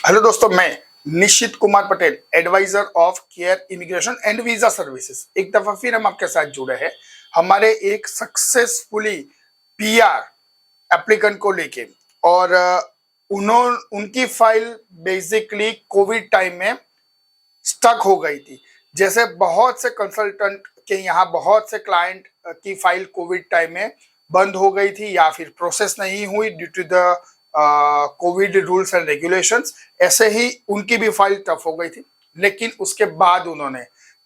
Hello दोस्तों, मैं Nishchit Kumar Patel, adviser of care immigration and visa services. एक दफा फिर हम आपके साथ जुड़े हैं हमारे एक सक्सेसफुली पीआर एप्लीकेंट को लेके। और उनकी फाइल बेसिकली कोविड टाइम में स्टक हो गई थी। जैसे बहुत से कंसल्टेंट के यहाँ बहुत से क्लाइंट की फाइल कोविड टाइम में बंद हो गई थी या फिर प्रोसेस नहीं हुई due to the Covid rules and regulations, ऐसे ही उनकी भी फाइल टफ हो गई थी। लेकिन उसके बाद उन्होंने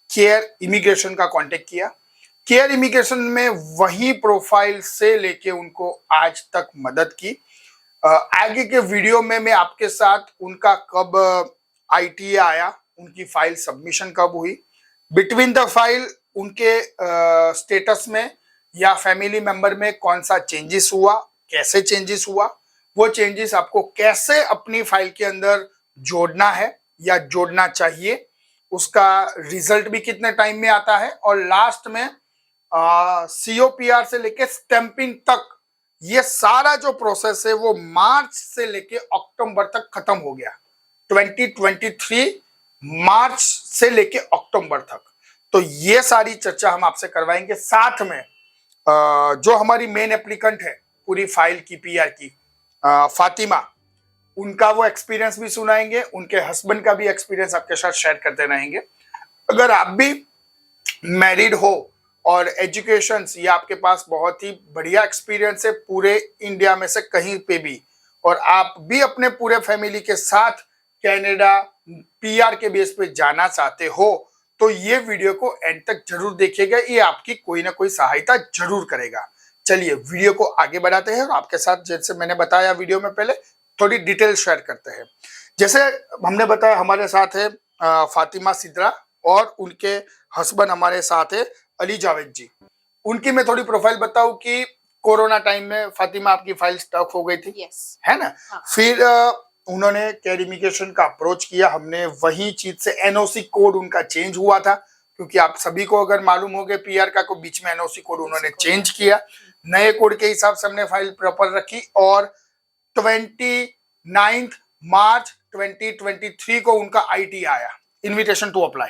केयर इमिग्रेशन का कांटेक्ट किया। केयर इमिग्रेशन में वही प्रोफाइल से लेके उनको आज तक मदद की। आगे के वीडियो में मैं आपके साथ उनका कब आईटीए आया, उनकी फाइल सबमिशन कब हुई, बिटवीन द फाइल उनके स्टेटस में या फैमिली मेंबर में कौन सा चेंजेस हुआ, कैसे चेंजेस हुआ, वो चेंजेस आपको कैसे अपनी फाइल के अंदर जोड़ना है या जोड़ना चाहिए, उसका रिजल्ट भी कितने टाइम में आता है, और लास्ट में सीओपीआर से लेके स्टैंपिंग तक ये सारा जो प्रोसेस है वो मार्च से लेके अक्टूबर तक खत्म हो गया। 2023 मार्च से लेके अक्टूबर तक। तो ये सारी चर्चा हम आपसे करवाएंगे। साथ में जो हमारी मेन एप्लीकेंट है पूरी फाइल की पीआर की, फातिमा, उनका वो एक्सपीरियंस भी सुनाएंगे, उनके हस्बैंड का भी एक्सपीरियंस आपके साथ शेयर करते रहेंगे। अगर आप भी मैरिड हो और एजुकेशन या आपके पास बहुत ही बढ़िया एक्सपीरियंस है पूरे इंडिया में से कहीं पे भी, और आप भी अपने पूरे फैमिली के साथ कनाडा पीआर के बेस पे जाना चाहते हो, तो ये वीडियो को एंड तक जरूर देखिएगा। ये आपकी कोई ना कोई सहायता जरूर करेगा। चलिए वीडियो को आगे बढ़ाते हैं और आपके साथ, जैसे मैंने बताया वीडियो में पहले, थोड़ी डिटेल शेयर करते हैं। जैसे हमने बताया हमारे साथ है फातिमा सिद्रा और उनके हस्बैंड हमारे साथ है अली जावेद जी। उनकी मैं थोड़ी प्रोफाइल बताऊं कि कोरोना टाइम में फातिमा आपकी फाइल स्टक हो गई थी। है ना। हाँ। फिर उन्होंने केयर इमिग्रेशन का अप्रोच किया। हमने वही चीज से एनओसी कोड उनका चेंज हुआ था, क्योंकि आप सभी को अगर मालूम हो गया पीआर का, को बीच में एनओसी कोड उन्होंने चेंज किया। नए कोड के हिसाब से हमने फाइल प्रॉपर रखी और 29 मार्च 2023 को उनका आईटी आया, invitation to apply.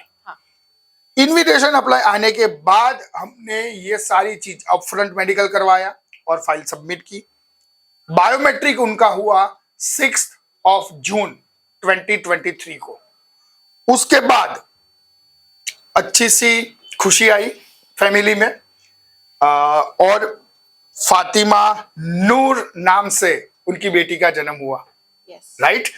Invitation apply आने के बाद हमने ये सारी चीज अपफ्रंट मेडिकल करवाया और फाइल सबमिट की। बायोमेट्रिक उनका हुआ 6 जून 2023 को। उसके बाद अच्छी सी खुशी आई फैमिली में, और फातिमा नूर नाम से उनकी बेटी का जन्म हुआ। राइट,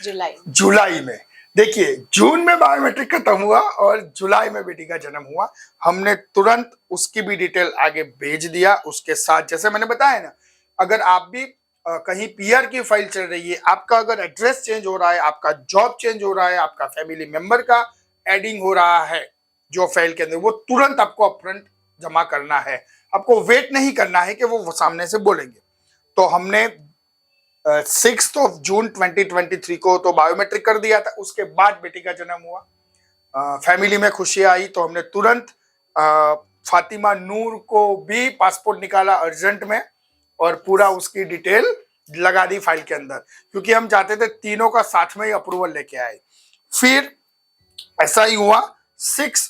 जुलाई में। देखिए, जून में बायोमेट्रिक खत्म हुआ और जुलाई में बेटी का जन्म हुआ। हमने तुरंत उसकी भी डिटेल आगे भेज दिया। उसके साथ जैसे मैंने बताया ना, अगर आप भी कहीं पीआर की फाइल चल रही है, आपका अगर एड्रेस चेंज हो रहा है, आपका जॉब चेंज हो रहा है, आपका फैमिली मेंबर का एडिंग हो रहा है जो फाइल के अंदर, वो तुरंत आपको अपफ्रंट जमा करना है। आपको वेट नहीं करना है कि वो सामने से बोलेंगे। तो हमने 6 जून 2023 को तो बायोमेट्रिक कर दिया था। उसके बाद बेटी का जन्म हुआ। फैमिली में खुशी आई तो हमने तुरंत फातिमा नूर को भी पासपोर्ट निकाला अर्जेंट में और पूरा उसकी डिटेल लगा दी फाइल के अंदर, क्योंकि हम चाहते थे तीनों का साथ में ही अप्रूवल लेके आए। फिर ऐसा ही हुआ। 6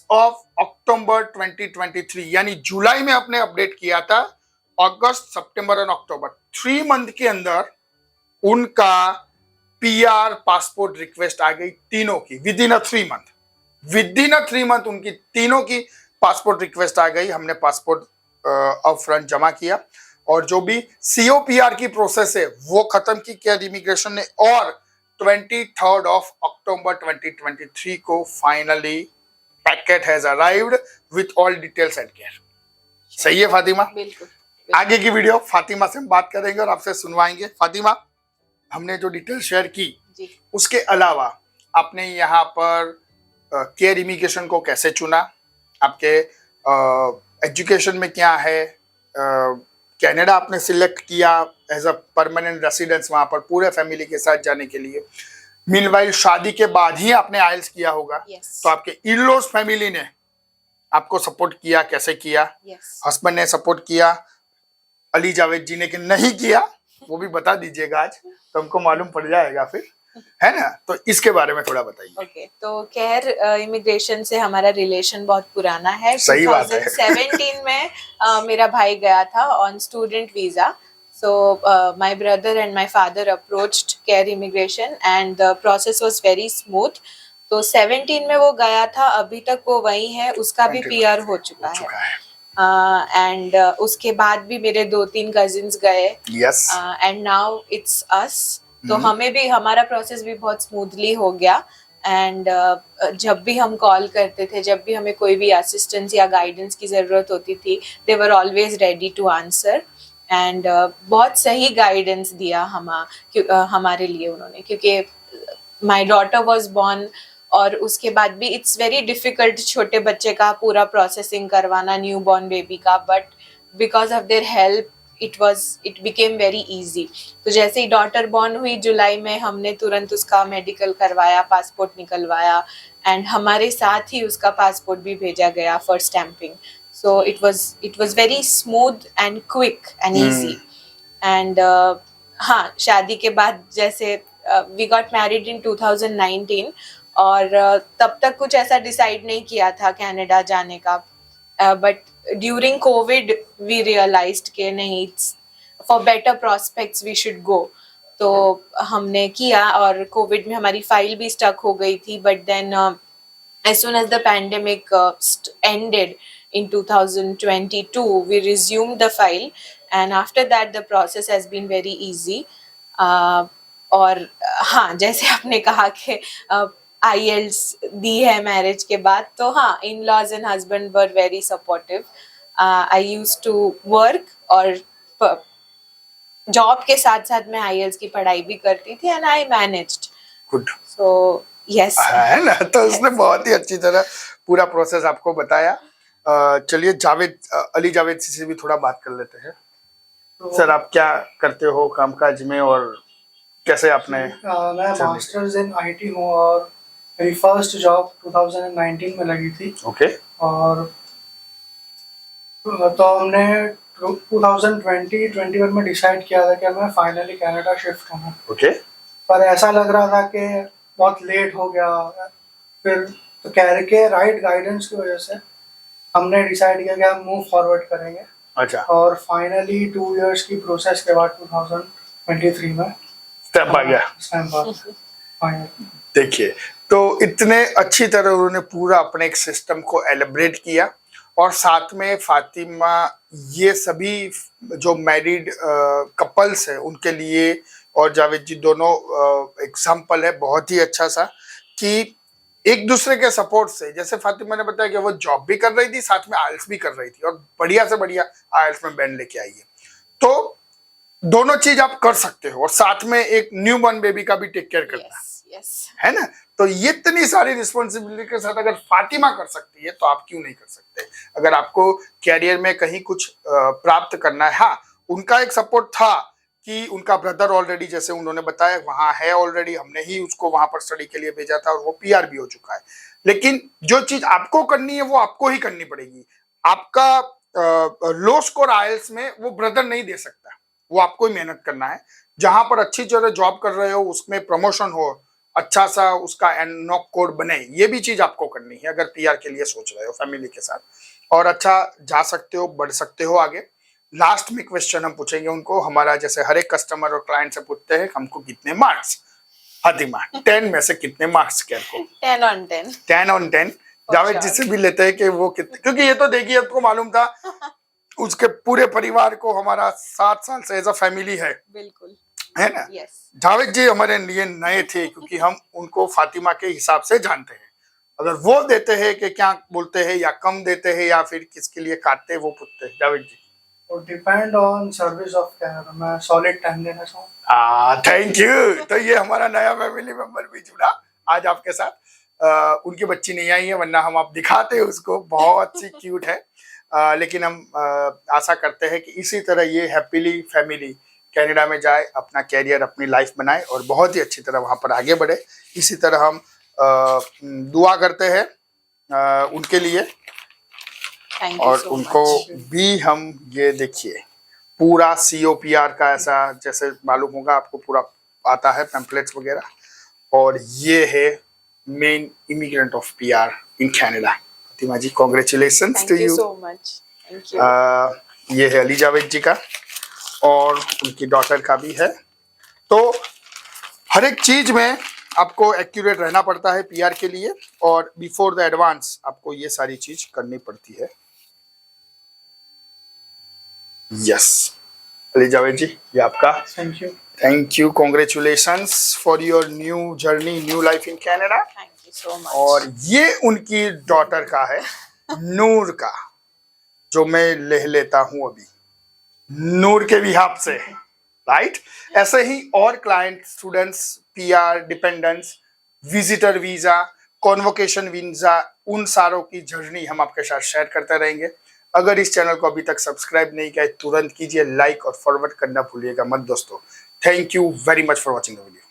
अक्टूबर 2023 यानी जुलाई में आपने अपडेट किया था, अगस्त, सितंबर और अक्टूबर 3 मंथ के अंदर उनका पीआर पासपोर्ट रिक्वेस्ट आ गई तीनों की। विद इन 3 मंथ उनकी तीनों की पासपोर्ट रिक्वेस्ट आ गई। हमने पासपोर्ट अपफ्रंट जमा किया और जो भी सीओपीआर की प्रोसेस है वो खत्म की केयर इमिग्रेशन ने, और 23 अक्टूबर 2023 को finally packet has arrived with all details and care. सही है फातिमा? बिल्कुल। आगे की वीडियो फातिमा से हम बात करेंगे और आपसे सुनवाएंगे। फातिमा, हमने जो डिटेल शेयर की जी, उसके अलावा आपने यहाँ पर केयर इमिग्रेशन को कैसे चुना, आपके एजुकेशन में क्या है, कनाडा आपने सिलेक्ट किया एज अ परमानेंट रेसिडेंस वहां पर पूरे फैमिली के साथ जाने के लिए। मीनवाइल शादी के बाद ही आपने आइल्स किया होगा। तो आपके इन-लॉज फैमिली ने आपको सपोर्ट किया, कैसे किया? हस्बैंड ने सपोर्ट किया, अली जावेद जी ने कि नहीं किया, वो भी बता दीजिएगा आज, तो हमको मालूम पड़ जाएगा फिर। है ना? तो इसके बारे में थोड़ा बताइए। ओके, तो केयर इमिग्रेशन से हमारा रिलेशन बहुत पुराना है। सही बात है। 2017 में मेरा भाई गया था on student visa. So my brother and my father approached Care Immigration and the process was very smooth. तो 17 में वो गया था, अभी तक वो वहीं है, उसका भी PR हो चुका है. एंड उसके बाद भी मेरे 2-3 कजिन्स गए. Yes. And now it's us. तो हमें भी हमारा प्रोसेस भी बहुत स्मूथली हो गया. एंड जब भी हम कॉल करते थे, जब भी हमें कोई भी असिस्टेंस या गाइडेंस की ज़रूरत होती थी, they were always ready to answer. And बहुत सही गाइडेंस दिया हमारे लिए उन्होंने, क्योंकि माई डॉटर वॉज बॉर्न और उसके बाद भी इट्स वेरी डिफिकल्ट छोटे बच्चे का पूरा प्रोसेसिंग करवाना, न्यू बॉर्न बेबी का. But because of their help it became very easy. तो जैसे ही डॉटर बॉर्न हुई जुलाई में, हमने तुरंत उसका मेडिकल करवाया, पासपोर्ट निकलवाया एंड हमारे साथ ही उसका पासपोर्ट भी भेजा गया for stamping. So it was very smooth and quick and easy. And हाँ, शादी के बाद जैसे we got married in 2019 और तब तक कुछ ऐसा डिसाइड नहीं किया था कनाडा जाने का. But during COVID we realized कि नहीं, for better prospects we should go. तो हमने किया और कोविड में हमारी फाइल भी स्टक हो गई थी. But then as soon as the pandemic ended in 2022, we resumed the file and after that the process has been very easy. और हाँ, जैसे आपने कहा कि IELTS दी है मैरिज के बाद, तो हाँ, in laws and husband were very supportive. I used to work और जॉब के साथ साथ मैं IELTS की पढ़ाई भी करती थी and I managed. Good. So yes, है ना? तो उसने बहुत ही अच्छी तरह पूरा प्रोसेस आपको बताया. चलिए जावेद, अली जावेद से भी थोड़ा बात कर लेते हैं. तो सर, आप क्या करते हो कामकाज में और कैसे आपने? मैं मास्टर्स इन IT हूँ और मेरी फर्स्ट जॉब 2019 में लगी थी. ओके. और तो हमने 2021 में डिसाइड किया था कि मैं फाइनली कनाडा शिफ्ट होना. ओके. पर ऐसा लग रहा था कि बहुत लेट हो गया. फिर तो कैर के राइट गाइडेंस की वजह से हमने डिसाइड किया कि हम मूव फॉरवर्ड करेंगे. अच्छा. और फाइनली 2 इयर्स की प्रोसेस के बाद 2023 में स्टेप आ गया. देखिए, तो इतने अच्छी तरह उन्होंने पूरा अपने एक सिस्टम को एलिब्रेट किया और साथ में फातिमा, ये सभी जो मैरिड कपल्स हैं उनके लिए और जावेद जी दोनों एग्जाम्पल है बहुत ही अच्छा सा कि एक दूसरे के सपोर्ट से, जैसे फातिमा ने बताया कि वो जॉब भी कर रही थी, साथ में IELTS भी कर रही थी और बढ़िया से बढ़िया IELTS में बैंड लेके आई है. तो दोनों चीज आप कर सकते हो और साथ में एक न्यू बॉर्न बेबी का भी टेक केयर करना. है ना? तो ये इतनी सारी रिस्पॉन्सिबिलिटी के साथ अगर फातिमा कर सकती है तो आप क्यों नहीं कर सकते? अगर आपको कैरियर में कहीं कुछ प्राप्त करना है, हाँ, उनका एक सपोर्ट था कि उनका ब्रदर ऑलरेडी, जैसे उन्होंने बताया, वहां है ऑलरेडी, हमने ही उसको वहां पर स्टडी के लिए भेजा था और वो PR भी हो चुका है. लेकिन जो चीज आपको करनी है वो आपको ही करनी पड़ेगी. आपका लो स्कोर IELTS में वो ब्रदर नहीं दे सकता, वो आपको ही मेहनत करना है. जहां पर अच्छी तरह जॉब कर रहे हो उसमें प्रमोशन हो, अच्छा सा उसका नॉक कोड बने, ये भी चीज आपको करनी है अगर PR के लिए सोच रहे हो फैमिली के साथ. और अच्छा जा सकते हो, बढ़ सकते हो आगे. लास्ट में क्वेश्चन हम पूछेंगे उनको, हमारा जैसे हर एक कस्टमर और क्लाइंट से पूछते हैं, हमको कितने मार्क्स? फातिमा, 10 में से कितने मार्क्स क्या को? 10 on 10. 10 on 10. जावेद जिससे भी लेते हैं कि वो कितने, क्योंकि ये तो देखिए आपको मालूम था उसके पूरे परिवार को हमारा 7 साल से एज अ फैमिली है. बिल्कुल, है ना? जावेद जी हमारे लिए नए थे क्योंकि हम उनको फातिमा के हिसाब से जानते हैं. अगर वो देते हैं कि क्या बोलते हैं या कम देते हैं या फिर किसके लिए काटते हैं, वो पूछते हैं. Javed ji, depend on service of Canara, मैं सॉलिड 10 देना चाहूँगा. Thank you. तो ये हमारा नया फैमिली मेंबर भी जुड़ा आज आपके साथ. उनकी बच्ची नहीं आई है, वरना हम आप दिखाते हैं उसको, बहुत सी क्यूट है. लेकिन हम आशा करते हैं कि इसी तरह ये हैप्पीली फैमिली कनाडा में जाए, अपना कैरियर, अपनी लाइफ बनाए और बहुत ही अच्छी तरह वहाँ पर आगे बढ़े. इसी तरह हम दुआ करते हैं उनके लिए और उनको भी हम, ये देखिए पूरा COPR का ऐसा, जैसे मालूम होगा आपको, पूरा आता है पैम्पलेट्स वगैरह, और ये है main immigrant of PR in Canada. Pratima ji, congratulations thank to you you. So much. Thank you. ये है अलीजावेद जी का और उनकी डॉटर का भी है। तो हर एक चीज में आपको एक्यूरेट रहना पड़ता है पीआर के लिए, और बिफोर द एडवांस आपको ये सारी चीज करनी पड़ती है। यस अलीजावेद जी, ये आपका। Thank you. Thank you, congratulations for your new journey, new life in Canada. Thank you so much. और ये उनकी डॉटर का है, नूर का, जो मैं ले लेता हूं अभी नूर के बिहाफ से, राइट। ऐसे ही और client, students, PR, dependents, visitor visa, convocation visa, उन सारों की जर्नी हम आपके साथ शेयर करते रहेंगे। अगर इस चैनल को अभी तक सब्सक्राइब नहीं किया है तुरंत कीजिए, लाइक और फॉरवर्ड करना भूलिएगा मत दोस्तों। Thank you very much for watching the video.